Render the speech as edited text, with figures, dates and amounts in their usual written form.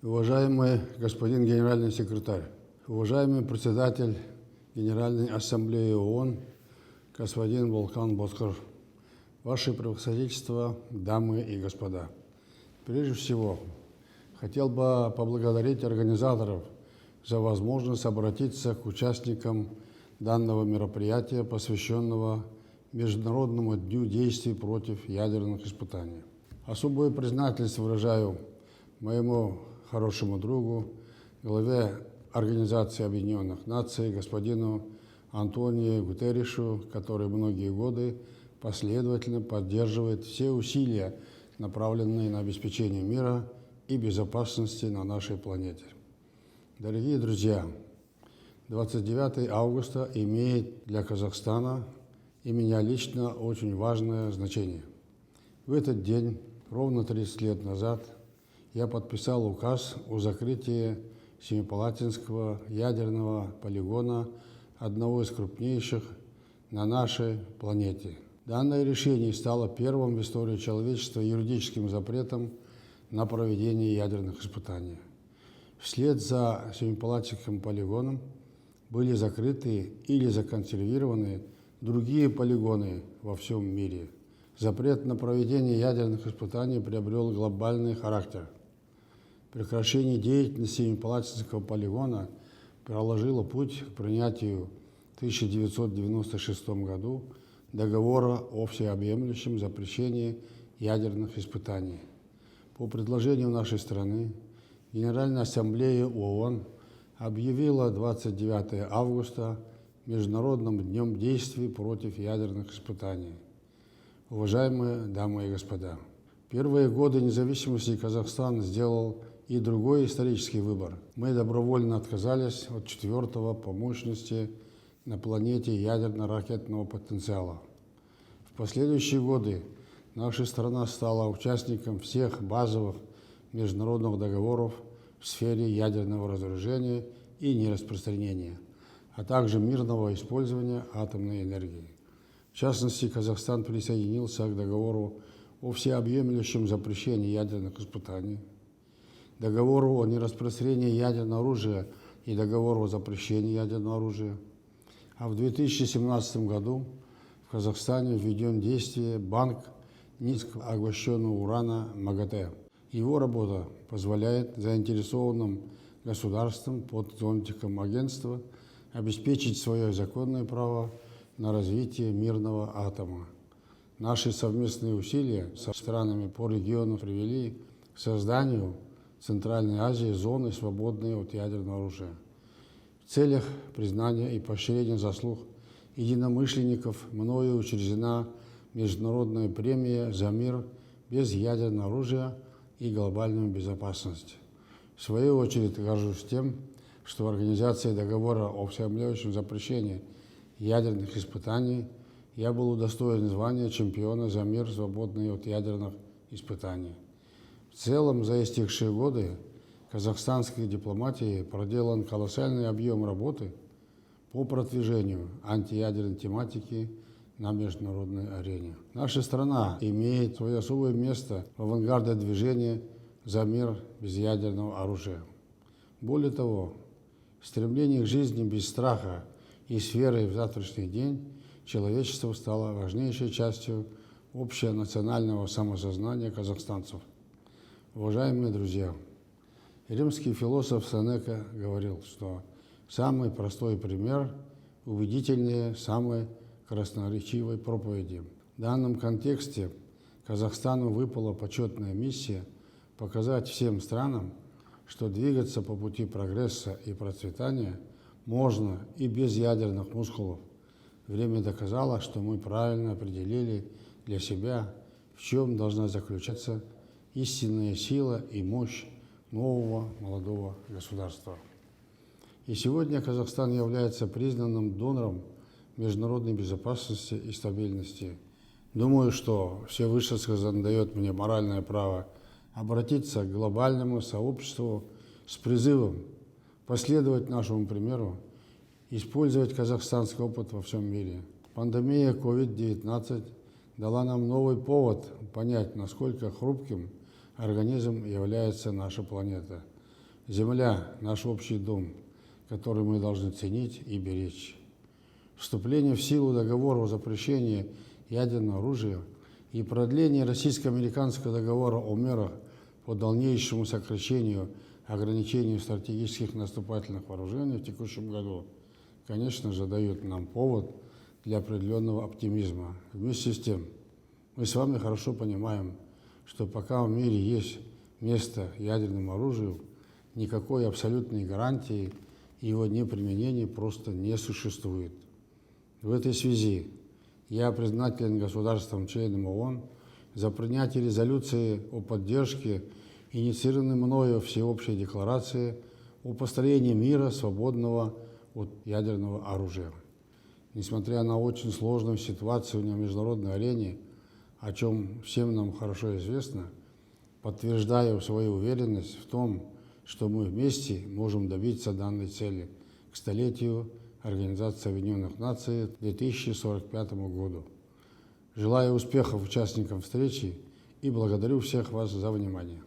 Уважаемый господин генеральный секретарь, уважаемый председатель Генеральной Ассамблеи ООН, господин Волкан Бозкır, Ваше Превосходительство, дамы и господа. Прежде всего, хотел бы поблагодарить организаторов за возможность обратиться к участникам данного мероприятия, посвященного Международному дню действий против ядерных испытаний. Особую признательность выражаю моему хорошему другу, главе Организации Объединенных Наций, господину Антонио Гутерришу, который многие годы последовательно поддерживает все усилия, направленные на обеспечение мира и безопасности на нашей планете. Дорогие друзья, 29 августа имеет для Казахстана и меня лично очень важное значение. В этот день, ровно 30 лет назад, я подписал указ о закрытии Семипалатинского ядерного полигона, одного из крупнейших на нашей планете. Данное решение стало первым в истории человечества юридическим запретом на проведение ядерных испытаний. Вслед за Семипалатинским полигоном были закрыты или законсервированы другие полигоны во всем мире. Запрет на проведение ядерных испытаний приобрел глобальный характер. Прекращение деятельности Семипалатинского полигона проложило путь к принятию в 1996 году договора о всеобъемлющем запрещении ядерных испытаний. По предложению нашей страны Генеральная Ассамблея ООН объявила 29 августа Международным днем действий против ядерных испытаний. Уважаемые дамы и господа, в первые годы независимости Казахстан сделал и другой исторический выбор. Мы добровольно отказались от четвертого по мощности на планете ядерно-ракетного потенциала. В последующие годы наша страна стала участником всех базовых международных договоров в сфере ядерного разоружения и нераспространения, а также мирного использования атомной энергии. В частности, Казахстан присоединился к договору о всеобъемлющем запрещении ядерных испытаний, договору о нераспространении ядерного оружия и договору о запрещении ядерного оружия. А в 2017 году в Казахстане введен в действие банк низкоогащенного урана МАГАТЭ. Его работа позволяет заинтересованным государствам под зонтиком агентства обеспечить свое законное право на развитие мирного атома. Наши совместные усилия со странами по региону привели к созданию в Центральной Азии зоны, свободной от ядерного оружия. В целях признания и поощрения заслуг единомышленников мною учреждена Международная премия за мир без ядерного оружия и глобальную безопасность. В свою очередь горжусь тем, что в организации договора о всеобъемлющем запрещении ядерных испытаний я был удостоен звания чемпиона за мир, свободный от ядерных испытаний. В целом, за истекшие годы казахстанской дипломатии проделан колоссальный объем работы по продвижению антиядерной тематики на международной арене. Наша страна имеет свое особое место в авангарде движения за мир без ядерного оружия. Более того, стремление к жизни без страха и с верой в завтрашний день человечество стало важнейшей частью общенационального самосознания казахстанцев. Уважаемые друзья, римский философ Сенека говорил, что самый простой пример убедительнее самой красноречивой проповеди. В данном контексте Казахстану выпала почетная миссия показать всем странам, что двигаться по пути прогресса и процветания можно и без ядерных мускулов. Время доказало, что мы правильно определили для себя, в чем должна заключаться истинная сила и мощь нового молодого государства. И сегодня Казахстан является признанным донором международной безопасности и стабильности. Думаю, что Всевышний дает мне моральное право обратиться к глобальному сообществу с призывом последовать нашему примеру, использовать казахстанский опыт во всем мире. Пандемия COVID-19 дала нам новый повод понять, насколько хрупким организм является наша планета. Земля – наш общий дом, который мы должны ценить и беречь. Вступление в силу договора о запрещении ядерного оружия и продление российско-американского договора о мерах по дальнейшему сокращению ограничению стратегических наступательных вооружений в текущем году, конечно же, дают нам повод для определенного оптимизма. Вместе с тем, мы с вами хорошо понимаем, что пока в мире есть место ядерному оружию, никакой абсолютной гарантии его неприменения просто не существует. В этой связи я признателен государствам-членам ООН за принятие резолюции о поддержке инициированной мною Всеобщей декларации о построении мира, свободного от ядерного оружия. Несмотря на очень сложную ситуацию на международной арене, о чем всем нам хорошо известно, подтверждаю свою уверенность в том, что мы вместе можем добиться данной цели к столетию Организации Объединенных Наций 2045 году. Желаю успехов участникам встречи и благодарю всех вас за внимание.